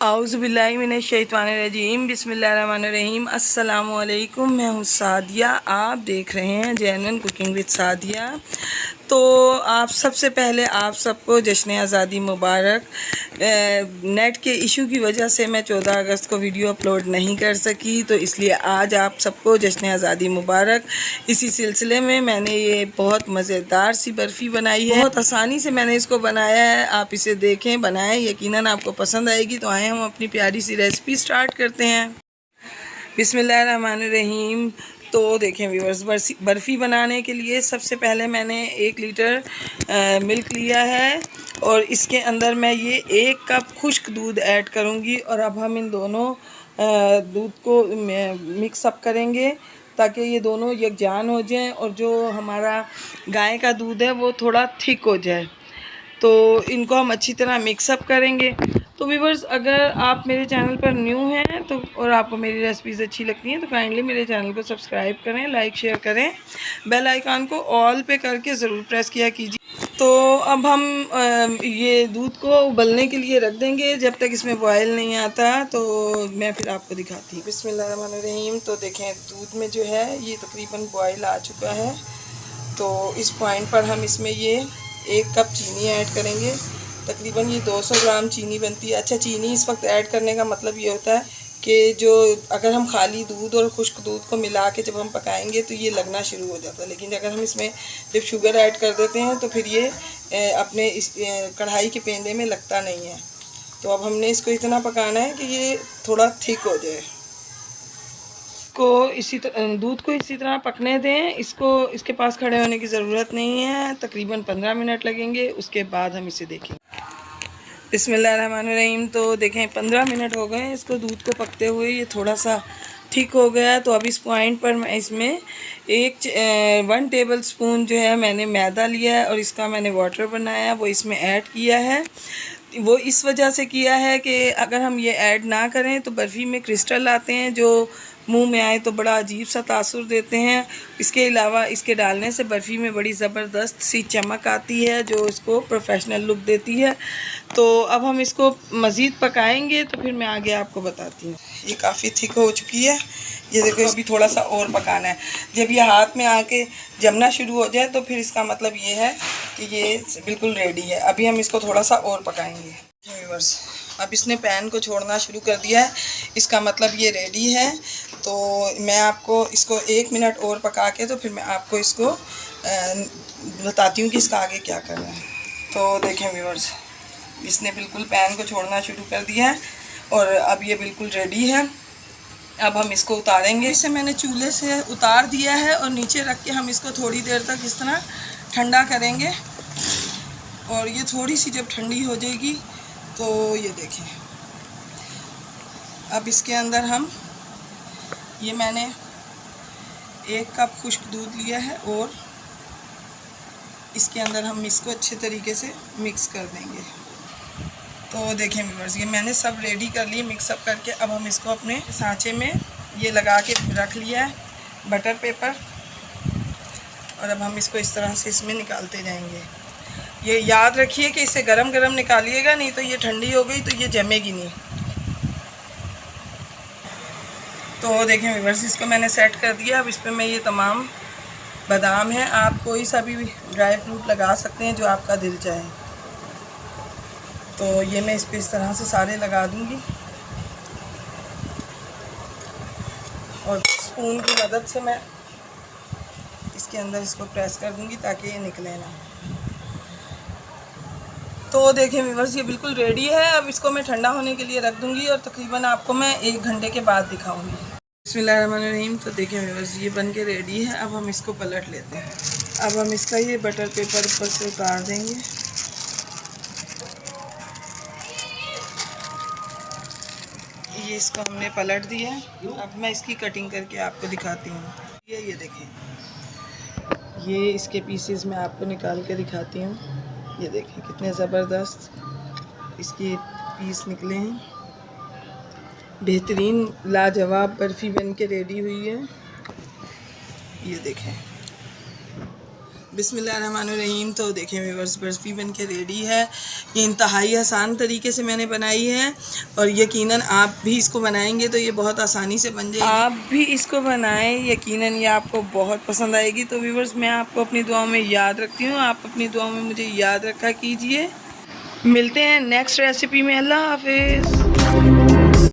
आउज़ुबिल्लाहि मिनश्शैतानिर्रजीम बिस्मिल्लाहिर्रहमानिर्रहीम। अस्सलामु अलैकुम। मैं हूँ सादिया, आप देख रहे हैं जेन्युइन कुकिंग विद सादिया। तो आप सबसे पहले आप सबको जश्न आज़ादी मुबारक। नेट के इशू की वजह से मैं 14 अगस्त को वीडियो अपलोड नहीं कर सकी, तो इसलिए आज आप सबको जश्न आज़ादी मुबारक। इसी सिलसिले में मैंने ये बहुत मज़ेदार सी बर्फ़ी बनाई है। बहुत आसानी से मैंने इसको बनाया है, आप इसे देखें, बनाएं, यकीनन आपको पसंद आएगी। तो आए हम अपनी प्यारी सी रेसिपी स्टार्ट करते हैं। बिस्मिल्लाहिर्रहमानिर्रहीम। तो देखें व्यूअर्स, बर्फ़ी बनाने के लिए सबसे पहले मैंने 1 लीटर मिल्क लिया है और इसके अंदर मैं ये 1 कप खुश्क दूध ऐड करूँगी। और अब हम इन दोनों दूध को मिक्स अप करेंगे ताकि ये दोनों यकजान हो जाएं और जो हमारा गाय का दूध है वो थोड़ा थिक हो जाए। तो इनको हम अच्छी तरह मिक्सअप करेंगे। तो व्यूअर्स, अगर आप मेरे चैनल पर न्यू हैं तो और आपको मेरी रेसिपीज़ अच्छी लगती हैं तो काइंडली मेरे चैनल को सब्सक्राइब करें, लाइक शेयर करें, बेल आइकन को ऑल पे करके ज़रूर प्रेस किया कीजिए। तो अब हम ये दूध को उबलने के लिए रख देंगे जब तक इसमें बॉयल नहीं आता। तो मैं फिर आपको दिखाती हूँ। बिस्मिल्लाहिर्रहमानिर्रहीम। तो देखें, दूध में जो है ये तकरीबन बॉयल आ चुका है। तो इस पॉइंट पर हम इसमें ये 1 कप चीनी ऐड करेंगे। तकरीबन ये 200 ग्राम चीनी बनती है। अच्छा, चीनी इस वक्त ऐड करने का मतलब ये होता है कि जो अगर हम खाली दूध और खुश्क दूध को मिला के जब हम पकाएंगे तो ये लगना शुरू हो जाता है, लेकिन अगर हम इसमें जब शुगर ऐड कर देते हैं तो फिर ये अपने इस कढ़ाई के पेंदे में लगता नहीं है। तो अब हमने इसको इतना पकाना है कि ये थोड़ा थिक हो जाए। दूध को इसी तरह पकने दें। इसके पास खड़े होने की ज़रूरत नहीं है। तकरीबन 15 मिनट लगेंगे, उसके बाद हम इसे देखेंगे। बिस्मिल्लाहिर्रहमानिर्रहीम। तो देखें 15 मिनट हो गए इसको दूध को पकते हुए, ये थोड़ा सा ठीक हो गया। तो अब इस पॉइंट पर मैं इसमें 1 टेबल स्पून जो है मैंने मैदा लिया है और इसका मैंने वाटर बनाया, वो इसमें ऐड किया है। वो इस वजह से किया है कि अगर हम ये ऐड ना करें तो बर्फ़ी में क्रिस्टल आते हैं जो मुंह में आए तो बड़ा अजीब सा तासुर देते हैं। इसके अलावा इसके डालने से बर्फ़ी में बड़ी ज़बरदस्त सी चमक आती है जो इसको प्रोफेशनल लुक देती है। तो अब हम इसको मज़ीद पकाएंगे तो फिर मैं आगे आपको बताती हूँ। ये काफ़ी थिक हो चुकी है, ये देखो। अभी थोड़ा सा और पकाना है। जब ये हाथ में आके जमना शुरू हो जाए तो फिर इसका मतलब ये है कि ये बिल्कुल रेडी है। अभी हम इसको थोड़ा सा और पकाएंगे। व्यूअर्स, अब इसने पैन को छोड़ना शुरू कर दिया है, इसका मतलब ये रेडी है। तो मैं आपको इसको 1 मिनट और पका के तो फिर मैं आपको इसको बताती हूँ कि इसका आगे क्या करना है। तो देखें व्यूअर्स, इसने बिल्कुल पैन को छोड़ना शुरू कर दिया है और अब ये बिल्कुल रेडी है। अब हम इसको उतारेंगे। इसे मैंने चूल्हे से उतार दिया है और नीचे रख के हम इसको थोड़ी देर तक इस तरह ठंडा करेंगे। और ये थोड़ी सी जब ठंडी हो जाएगी तो ये देखें, अब इसके अंदर हम ये मैंने 1 कप खुश्क दूध लिया है और इसके अंदर हम इसको अच्छे तरीके से मिक्स कर देंगे। तो देखें व्यूअर्स, ये मैंने सब रेडी कर लिए मिक्सअप करके। अब हम इसको अपने सांचे में ये लगा के रख लिया है बटर पेपर, और अब हम इसको इस तरह से इसमें निकालते जाएंगे। ये याद रखिए कि इसे गरम गरम निकालिएगा, नहीं तो ये ठंडी हो गई तो ये जमेगी नहीं। तो देखें व्यूअर्स, इसको मैंने सेट कर दिया। अब इस पर मैं ये तमाम बादाम हैं, आप कोई सा भी ड्राई फ्रूट लगा सकते हैं जो आपका दिल चाहे। तो ये मैं इस पर इस तरह से सारे लगा दूंगी और स्पून की मदद से मैं इसके अंदर इसको प्रेस कर दूंगी ताकि ये निकले ना। तो देखें व्यूअर्स, ये बिल्कुल रेडी है। अब इसको मैं ठंडा होने के लिए रख दूंगी और तकरीबन आपको मैं 1 घंटे के बाद दिखाऊंगी। बिस्मिल्लाहिर्रहमानिर्रहीम। तो देखें व्यूअर्स, ये बन के रेडी है। अब हम इसको पलट लेते हैं। अब हम इसका ये बटर पेपर ऊपर से उतार देंगे। ये इसको हमने पलट दिया है। अब मैं इसकी कटिंग करके आपको दिखाती हूँ। ये देखें, ये इसके पीसेस मैं आपको निकाल के दिखाती हूँ। ये देखें कितने ज़बरदस्त इसके पीस निकले हैं। बेहतरीन लाजवाब बर्फ़ी बन के रेडी हुई है। ये देखें। बिस्मिल्लाहिर्रहमानिर्रहीम। तो देखें व्यूअर्स, बर्फ़ी बन के रेडी है। ये इंतहाई आसान तरीके से मैंने बनाई है और यकीनन आप भी इसको बनाएंगे तो ये बहुत आसानी से बन जाएगी। आप भी इसको बनाएं, यकीनन ये आपको बहुत पसंद आएगी। तो व्यूअर्स, मैं आपको अपनी दुआओं में याद रखती हूँ, आप अपनी दुआओं में मुझे याद रखा कीजिए। मिलते हैं नेक्स्ट रेसिपी में। अल्लाह हाफिज़।